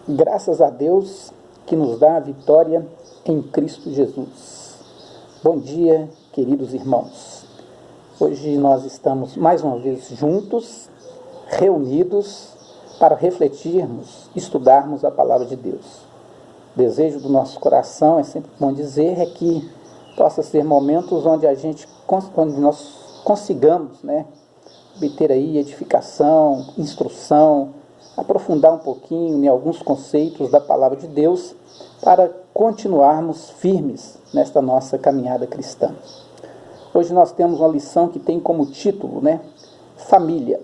Graças a Deus que nos dá a vitória em Cristo Jesus. Bom dia, queridos irmãos. Hoje nós estamos mais uma vez juntos, reunidos, para refletirmos, estudarmos a Palavra de Deus. O desejo do nosso coração, é sempre bom dizer, é que possa ser momentos onde nós consigamos, obter aí edificação, instrução, aprofundar um pouquinho em alguns conceitos da Palavra de Deus para continuarmos firmes nesta nossa caminhada cristã. Hoje nós temos uma lição que tem como título, Família,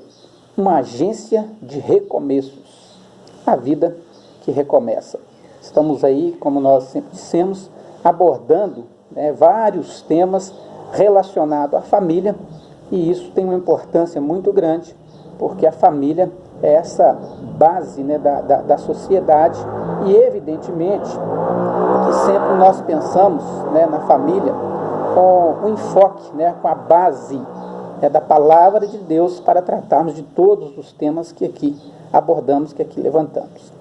uma agência de recomeços, a vida que recomeça. Estamos aí, como nós sempre dissemos, abordando vários temas relacionados à família, e isso tem uma importância muito grande, porque a família é essa base da sociedade, e evidentemente que sempre nós pensamos na família com o enfoque, com a base da palavra de Deus para tratarmos de todos os temas que aqui abordamos, que aqui levantamos.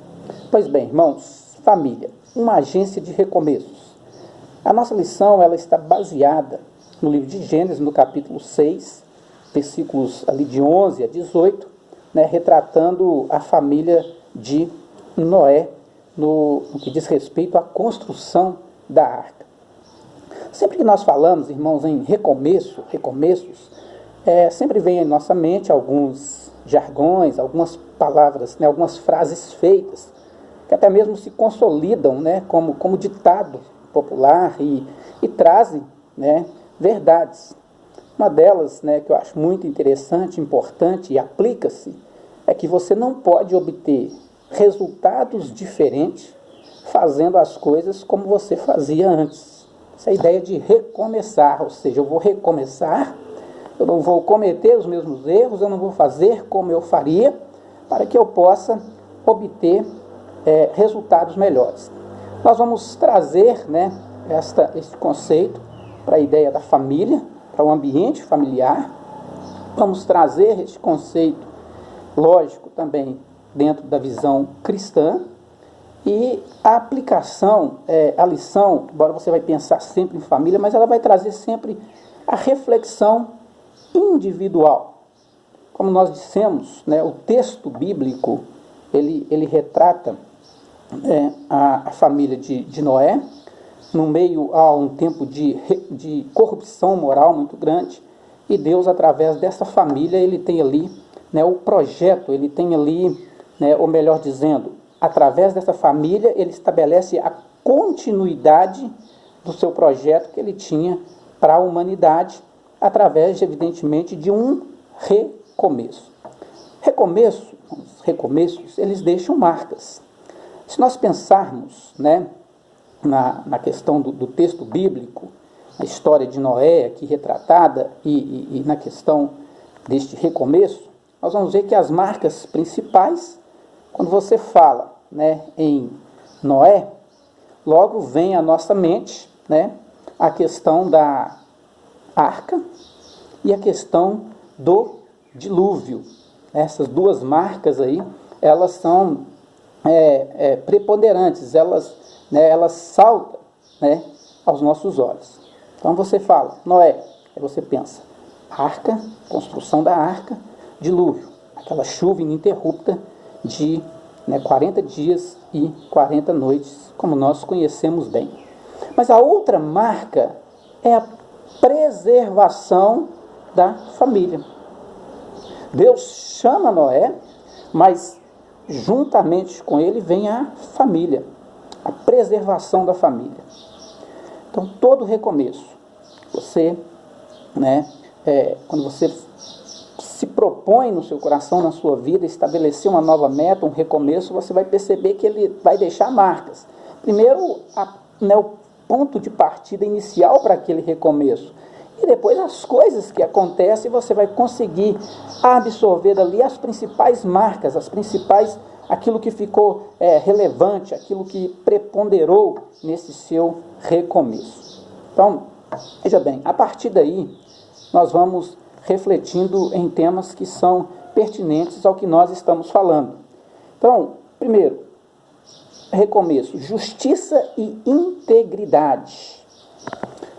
Pois bem, irmãos, família, uma agência de recomeços. A nossa lição ela está baseada no livro de Gênesis, no capítulo 6, versículos ali de 11 a 18, retratando a família de Noé no que diz respeito à construção da arca. Sempre que nós falamos, irmãos, em recomeços, sempre vem em nossa mente alguns jargões, algumas palavras, algumas frases feitas, que até mesmo se consolidam como ditado popular e trazem verdades. Uma delas, que eu acho muito interessante, importante e aplica-se, é que você não pode obter resultados diferentes fazendo as coisas como você fazia antes. Essa é a ideia de recomeçar, ou seja, eu vou recomeçar, eu não vou cometer os mesmos erros, eu não vou fazer como eu faria, para que eu possa obter resultados melhores. Nós vamos trazer esse conceito para a ideia da família, para o ambiente familiar. Vamos trazer este conceito, lógico, também dentro da visão cristã, e a aplicação, a lição, embora você vai pensar sempre em família, mas ela vai trazer sempre a reflexão individual. Como nós dissemos, o texto bíblico, ele retrata a família de Noé, no meio a um tempo de corrupção moral muito grande, e Deus, através dessa família, ele tem ali o projeto, ele tem ali, ou melhor dizendo, através dessa família, ele estabelece a continuidade do seu projeto que ele tinha para a humanidade, através, evidentemente, de um recomeço. Recomeços, eles deixam marcas. Se nós pensarmos, na questão do texto bíblico, a história de Noé aqui retratada, e na questão deste recomeço, nós vamos ver que as marcas principais, quando você fala em Noé, logo vem à nossa mente a questão da arca e a questão do dilúvio. Essas duas marcas aí, elas são preponderantes, elas saltam aos nossos olhos. Então você fala, Noé, aí você pensa, arca, construção da arca, dilúvio, aquela chuva ininterrupta de 40 dias e 40 noites, como nós conhecemos bem. Mas a outra marca é a preservação da família. Deus chama Noé, mas juntamente com ele vem a família, a preservação da família. Então, todo recomeço, você, quando você se propõe no seu coração, na sua vida, estabelecer uma nova meta, um recomeço, você vai perceber que ele vai deixar marcas. Primeiro, o ponto de partida inicial para aquele recomeço. E depois as coisas que acontecem, você vai conseguir absorver dali as principais marcas, aquilo que ficou relevante, aquilo que preponderou nesse seu recomeço. Então, veja bem, a partir daí, nós vamos refletindo em temas que são pertinentes ao que nós estamos falando. Então, primeiro, recomeço, justiça e integridade.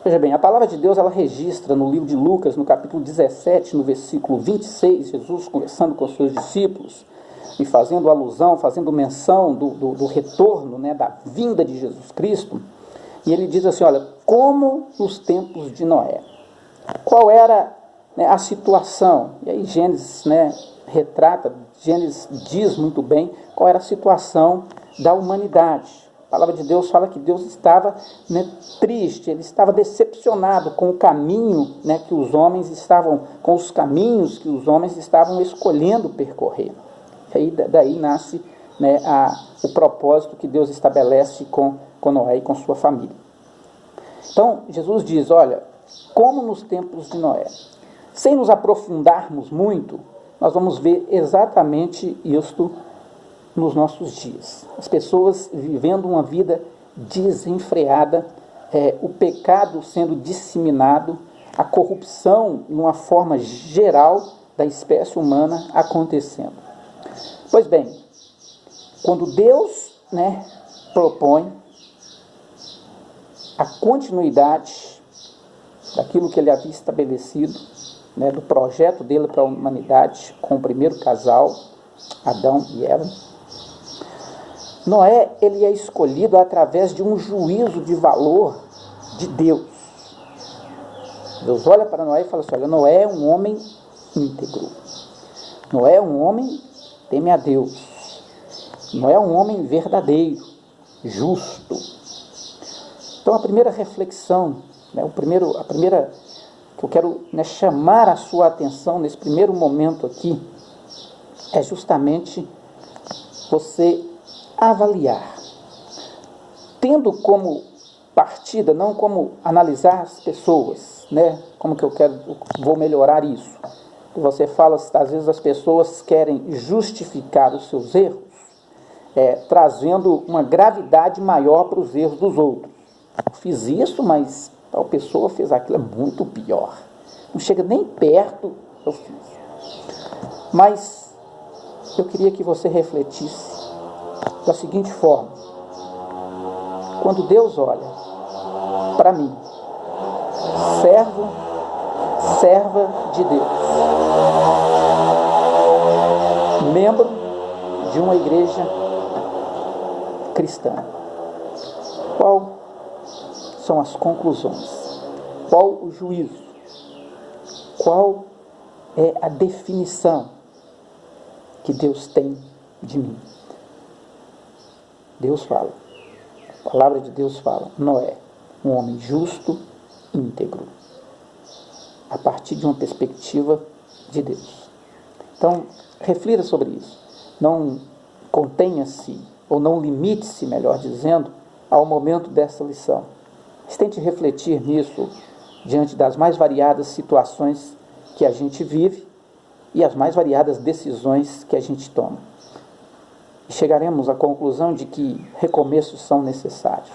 Veja bem, a palavra de Deus, ela registra no livro de Lucas, no capítulo 17, no versículo 26, Jesus conversando com os seus discípulos e fazendo alusão, fazendo menção do retorno, né, da vinda de Jesus Cristo. E ele diz assim, olha, como nos tempos de Noé. Qual era, né, a situação? E aí Gênesis, né, retrata, Gênesis diz muito bem qual era a situação da humanidade. A palavra de Deus fala que Deus estava, né, triste, ele estava decepcionado com o caminho, né, que os homens estavam, com os caminhos que os homens estavam escolhendo percorrer. E aí, daí nasce, né, o propósito que Deus estabelece com Noé e com sua família. Então, Jesus diz, olha, como nos tempos de Noé. Sem nos aprofundarmos muito, nós vamos ver exatamente isto nos nossos dias. As pessoas vivendo uma vida desenfreada, o pecado sendo disseminado, a corrupção, numa forma geral, da espécie humana acontecendo. Pois bem, quando Deus, né, propõe a continuidade daquilo que ele havia estabelecido, né, do projeto dele para a humanidade, com o primeiro casal, Adão e Eva, Noé, ele é escolhido através de um juízo de valor de Deus. Deus olha para Noé e fala assim, olha, Noé é um homem íntegro. Noé é um homem que teme a Deus. Noé é um homem verdadeiro, justo. Então a primeira reflexão, né, a primeira que eu quero, né, chamar a sua atenção nesse primeiro momento aqui, é justamente você avaliar, tendo como partida, não como analisar as pessoas, né? Como que eu vou melhorar isso? Você fala, às vezes as pessoas querem justificar os seus erros, trazendo uma gravidade maior para os erros dos outros. Eu fiz isso, mas tal pessoa fez aquilo, é muito pior. Não chega nem perto, eu fiz. Mas eu queria que você refletisse da seguinte forma: quando Deus olha para mim, servo, serva de Deus, membro de uma igreja cristã, qual são as conclusões? Qual o juízo? Qual é a definição que Deus tem de mim? Deus fala, a palavra de Deus fala, Noé, um homem justo, íntegro, a partir de uma perspectiva de Deus. Então, reflita sobre isso. Não contenha-se, ou não limite-se, melhor dizendo, ao momento dessa lição. Mas tente refletir nisso diante das mais variadas situações que a gente vive e as mais variadas decisões que a gente toma. E chegaremos à conclusão de que recomeços são necessários.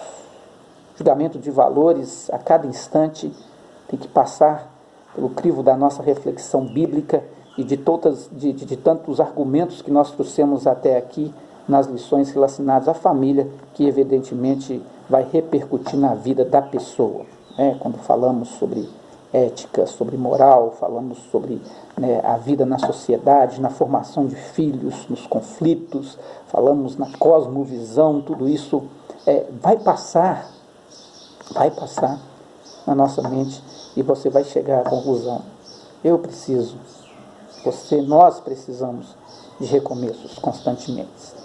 Julgamento de valores a cada instante tem que passar pelo crivo da nossa reflexão bíblica e de tantos argumentos que nós trouxemos até aqui nas lições relacionadas à família, que evidentemente vai repercutir na vida da pessoa. Quando falamos sobre ética, sobre moral, falamos sobre, né, a vida na sociedade, na formação de filhos, nos conflitos, falamos na cosmovisão, tudo isso vai passar na nossa mente e você vai chegar à conclusão: nós precisamos de recomeços constantemente.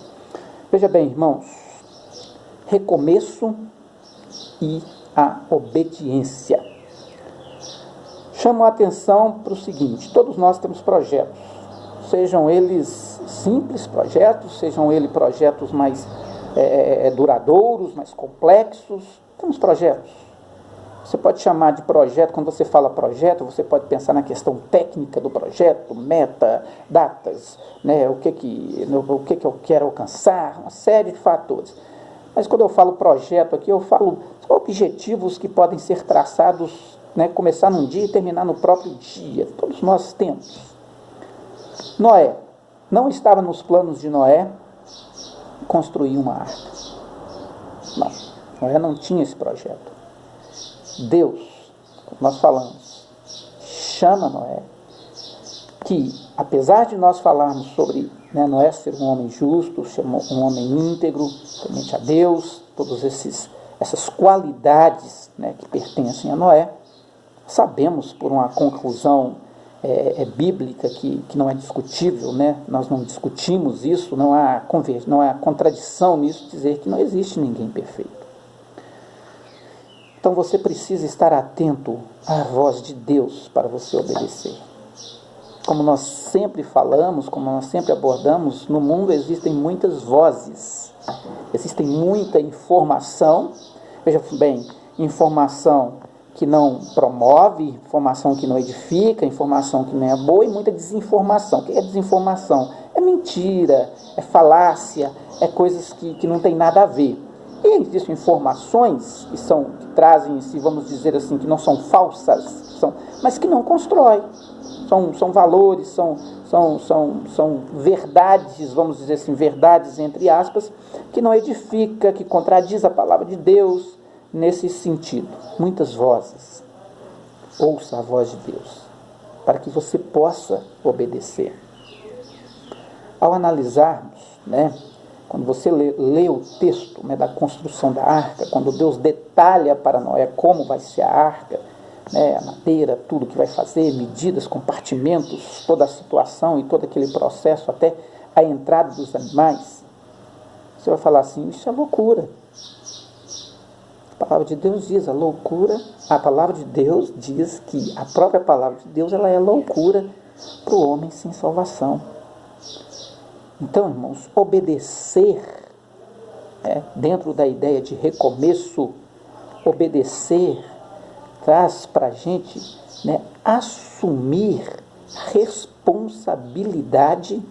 Veja bem, irmãos, recomeço e a obediência. Chamo a atenção para o seguinte: todos nós temos projetos, sejam eles simples projetos, sejam eles projetos mais duradouros, mais complexos. Temos projetos. Você pode chamar de projeto, quando você fala projeto, você pode pensar na questão técnica do projeto, meta, datas, né, o que eu quero alcançar, uma série de fatores. Mas quando eu falo projeto aqui, eu falo objetivos que podem ser traçados, né, começar num dia e terminar no próprio dia. Todos nós temos. Noé não estava nos planos de Noé construir uma arca. Não, Noé não tinha esse projeto. Deus, como nós falamos, chama Noé, que apesar de nós falarmos sobre Noé ser um homem justo, ser um homem íntegro, temente a Deus, todas essas qualidades que pertencem a Noé, sabemos por uma conclusão bíblica que não é discutível, nós não discutimos isso, não há contradição nisso, dizer que não existe ninguém perfeito. Então você precisa estar atento à voz de Deus para você obedecer. Como nós sempre falamos, como nós sempre abordamos, no mundo existem muitas vozes, existem muita informação, veja bem, informação que não promove, informação que não edifica, informação que não é boa e muita desinformação. O que é desinformação? É mentira, é falácia, é coisas que não tem nada a ver. E existem informações que trazem, vamos dizer assim, que não são falsas, mas que não constroem. São valores, são verdades, vamos dizer assim, verdades entre aspas, que não edifica, que contradiz a palavra de Deus nesse sentido. Muitas vozes. Ouça a voz de Deus, para que você possa obedecer. Ao analisarmos, quando você lê o texto da construção da arca, quando Deus detalha para Noé como vai ser a arca, a madeira, tudo que vai fazer, medidas, compartimentos, toda a situação e todo aquele processo, até a entrada dos animais, você vai falar assim, isso é loucura. A palavra de Deus diz, a palavra de Deus diz que a própria palavra de Deus ela é loucura para o homem sem salvação. Então, irmãos, obedecer, dentro da ideia de recomeço, obedecer traz para a gente assumir responsabilidade,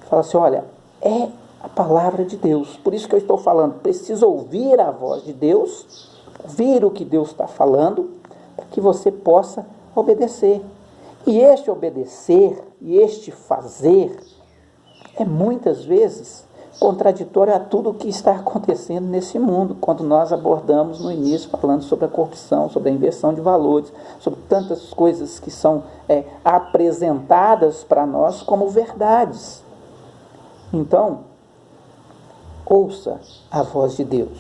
falar assim, olha, é a palavra de Deus, por isso que eu estou falando, precisa ouvir a voz de Deus, ouvir o que Deus está falando, para que você possa obedecer. E este obedecer, e este fazer, é muitas vezes contraditório a tudo o que está acontecendo nesse mundo, quando nós abordamos no início falando sobre a corrupção, sobre a inversão de valores, sobre tantas coisas que são apresentadas para nós como verdades. Então, ouça a voz de Deus.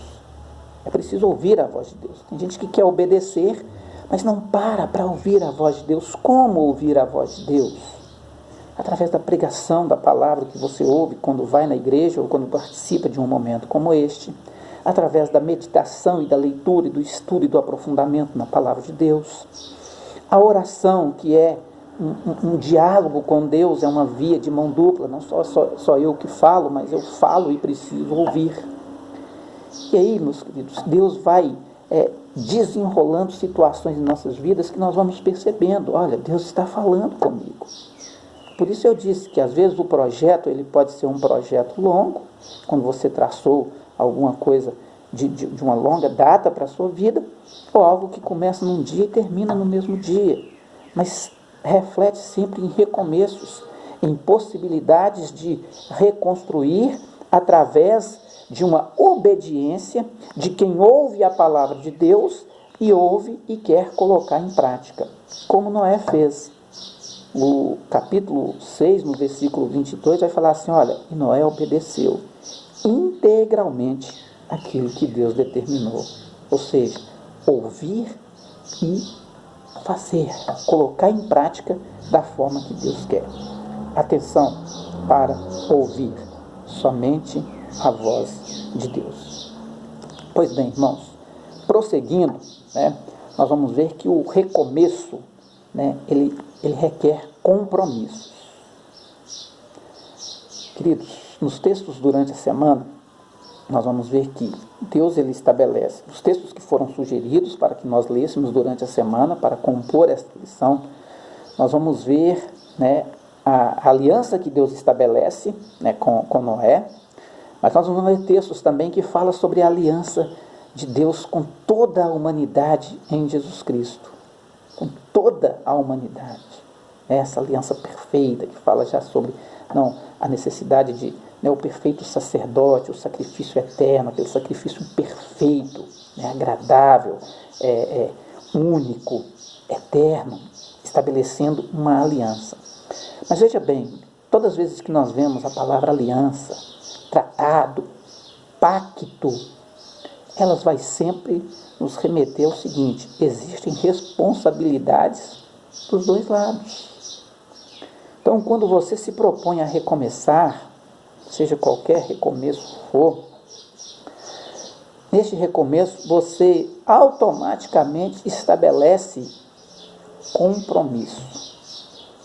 É preciso ouvir a voz de Deus. Tem gente que quer obedecer, mas não para ouvir a voz de Deus. Como ouvir a voz de Deus? Através da pregação da palavra que você ouve quando vai na igreja ou quando participa de um momento como este, através da meditação e da leitura e do estudo e do aprofundamento na palavra de Deus, a oração, que é um diálogo com Deus, é uma via de mão dupla, não só eu que falo, mas eu falo e preciso ouvir. E aí, meus queridos, Deus vai desenrolando situações em nossas vidas que nós vamos percebendo, olha, Deus está falando comigo. Por isso eu disse que às vezes o projeto ele pode ser um projeto longo, quando você traçou alguma coisa de uma longa data para a sua vida, ou algo que começa num dia e termina no mesmo dia, mas reflete sempre em recomeços, em possibilidades de reconstruir através de uma obediência de quem ouve a palavra de Deus e ouve e quer colocar em prática, como Noé fez. O capítulo 6, no versículo 22, vai falar assim, olha, e Noé obedeceu integralmente aquilo que Deus determinou. Ou seja, ouvir e fazer, colocar em prática da forma que Deus quer. Atenção para ouvir somente a voz de Deus. Pois bem, irmãos, prosseguindo, nós vamos ver que o recomeço, ele requer compromissos. Queridos, nos textos durante a semana, nós vamos ver que Deus ele estabelece, os textos que foram sugeridos para que nós lêssemos durante a semana, para compor esta lição, nós vamos ver a aliança que Deus estabelece com Noé, mas nós vamos ver textos também que falam sobre a aliança de Deus com toda a humanidade em Jesus Cristo. Com toda a humanidade. Essa aliança perfeita que fala já sobre a necessidade de né, o perfeito sacerdote, o sacrifício eterno, aquele sacrifício perfeito, né, agradável, único, eterno, estabelecendo uma aliança. Mas veja bem, todas as vezes que nós vemos a palavra aliança, tratado, pacto, elas vai sempre nos remeter ao seguinte: existem responsabilidades dos dois lados. Então, quando você se propõe a recomeçar, seja qualquer recomeço for, neste recomeço você automaticamente estabelece compromisso.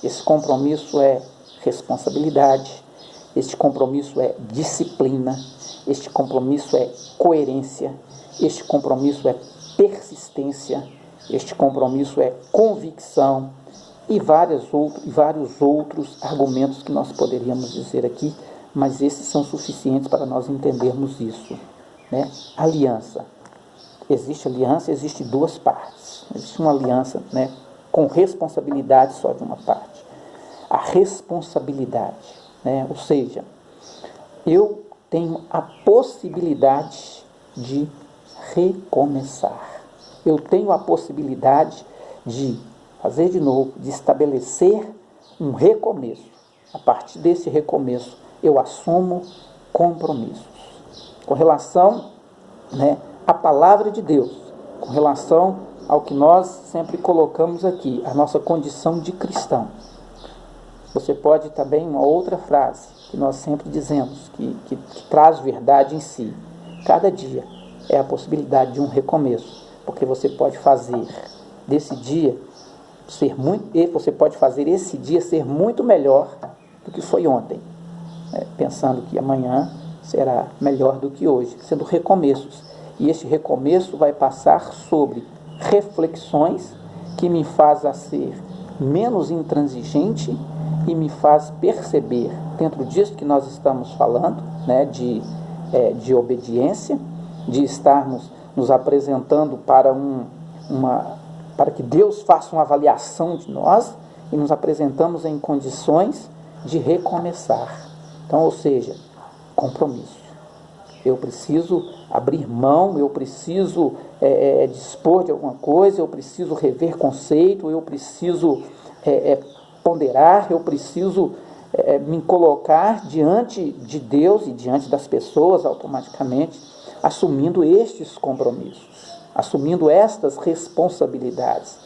Esse compromisso é responsabilidade, este compromisso é disciplina, este compromisso é coerência, este compromisso é persistência, este compromisso é convicção e vários outros argumentos que nós poderíamos dizer aqui, mas esses são suficientes para nós entendermos isso, né? Aliança. Existe aliança, existe duas partes. Existe uma aliança, né, com responsabilidade só de uma parte. A responsabilidade, né? Ou seja, eu tenho a possibilidade de recomeçar. Eu tenho a possibilidade de fazer de novo, de estabelecer um recomeço. A partir desse recomeço, eu assumo compromissos. Com relação, né, à palavra de Deus, com relação ao que nós sempre colocamos aqui, a nossa condição de cristão. Você pode também, uma outra frase que nós sempre dizemos, que traz verdade em si. Cada dia é a possibilidade de um recomeço, porque você pode fazer desse dia você pode fazer esse dia ser muito melhor do que foi ontem, pensando que amanhã será melhor do que hoje, sendo recomeços. E este recomeço vai passar sobre reflexões que me faz a ser menos intransigente e me faz perceber, dentro disso que nós estamos falando, né, de obediência, de estarmos nos apresentando para para que Deus faça uma avaliação de nós e nos apresentamos em condições de recomeçar. Então, ou seja, compromisso. Eu preciso abrir mão, eu preciso dispor de alguma coisa, eu preciso rever conceito, eu preciso ponderar, eu preciso me colocar diante de Deus e diante das pessoas automaticamente, assumindo estes compromissos, assumindo estas responsabilidades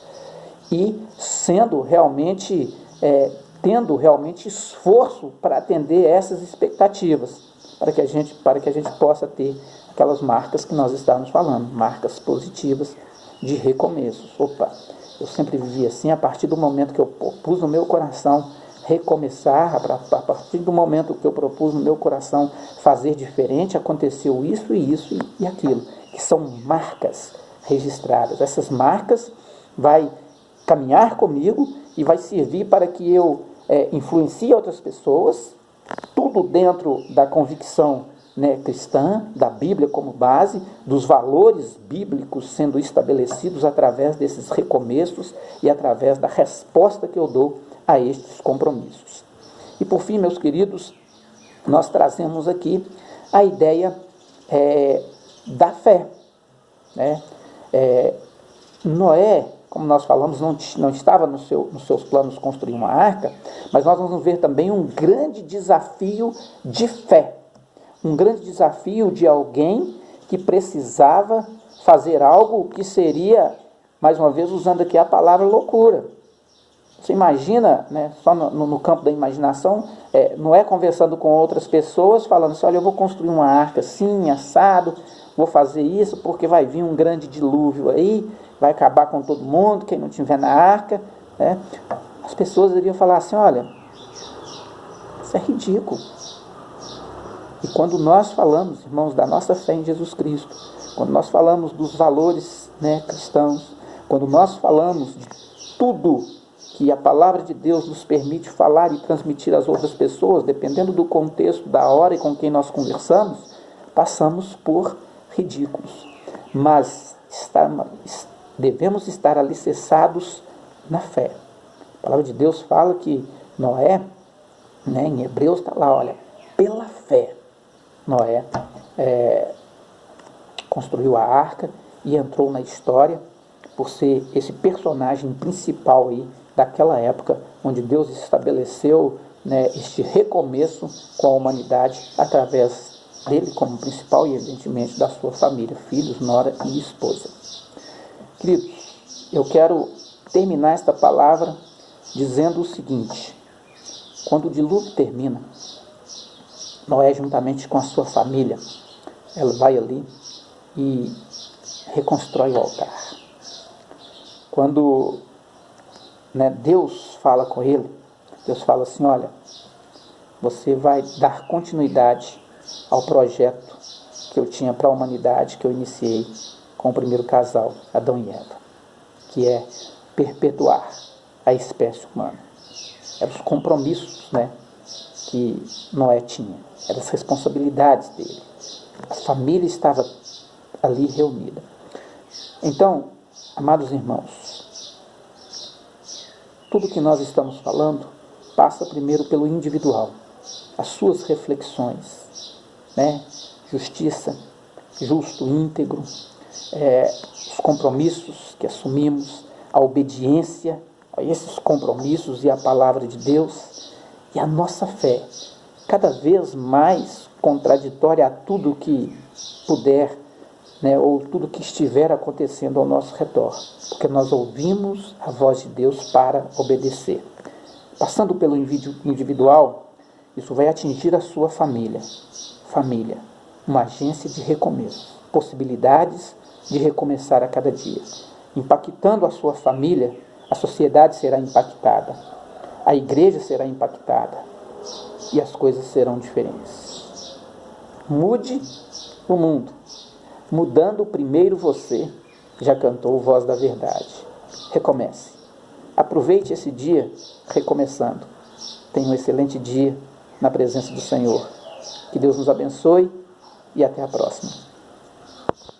e sendo realmente, tendo realmente esforço para atender essas expectativas, para que a gente possa ter aquelas marcas que nós estávamos falando, marcas positivas de recomeços. Eu sempre vivi assim, a partir do momento que eu pus no meu coração recomeçar, a partir do momento que eu propus no meu coração fazer diferente, aconteceu isso e aquilo, que são marcas registradas. Essas marcas vai caminhar comigo e vai servir para que eu influencie outras pessoas, tudo dentro da convicção, né, cristã, da Bíblia como base, dos valores bíblicos sendo estabelecidos através desses recomeços e através da resposta que eu dou a estes compromissos. E por fim, meus queridos, nós trazemos aqui a ideia da fé, né? Noé, como nós falamos, não estava nos seus planos construir uma arca, mas nós vamos ver também um grande desafio de fé, um grande desafio de alguém que precisava fazer algo que seria, mais uma vez, usando aqui a palavra loucura. Você imagina, né, só no campo da imaginação, Noé conversando com outras pessoas, falando assim: olha, eu vou construir uma arca assim, assado, vou fazer isso porque vai vir um grande dilúvio aí, vai acabar com todo mundo, quem não tiver na arca, né? As pessoas iriam falar assim: olha, isso é ridículo. E quando nós falamos, irmãos, da nossa fé em Jesus Cristo, quando nós falamos dos valores, né, cristãos, quando nós falamos de tudo que a palavra de Deus nos permite falar e transmitir às outras pessoas, dependendo do contexto, da hora e com quem nós conversamos, passamos por ridículos. Mas devemos estar alicerçados na fé. A palavra de Deus fala que Noé, né, em Hebreus está lá, olha, pela fé, Noé construiu a arca e entrou na história por ser esse personagem principal aí daquela época, onde Deus estabeleceu, né, este recomeço com a humanidade através dele como principal e evidentemente da sua família, filhos, nora e esposa. Queridos, eu quero terminar esta palavra dizendo o seguinte: quando o dilúvio termina, Noé, juntamente com a sua família, ela vai ali e reconstrói o altar. Quando, né, Deus fala com ele, Deus fala assim: olha, você vai dar continuidade ao projeto que eu tinha para a humanidade, que eu iniciei com o primeiro casal, Adão e Eva, que é perpetuar a espécie humana. Eram os compromissos, né, que Noé tinha, eram as responsabilidades dele. A família estava ali reunida. Então, amados irmãos, tudo que nós estamos falando passa primeiro pelo individual, as suas reflexões, né? Justiça, justo, íntegro, os compromissos que assumimos, a obediência a esses compromissos e a palavra de Deus, e a nossa fé, cada vez mais contraditória a tudo que puder, né, ou tudo que estiver acontecendo ao nosso redor, porque nós ouvimos a voz de Deus para obedecer. Passando pelo individual, isso vai atingir a sua família. Família, uma agência de recomeço, possibilidades de recomeçar a cada dia. Impactando a sua família, a sociedade será impactada, a igreja será impactada e as coisas serão diferentes. Mude o mundo. Mudando primeiro você, já cantou Voz da Verdade. Recomece. Aproveite esse dia recomeçando. Tenha um excelente dia na presença do Senhor. Que Deus nos abençoe e até a próxima.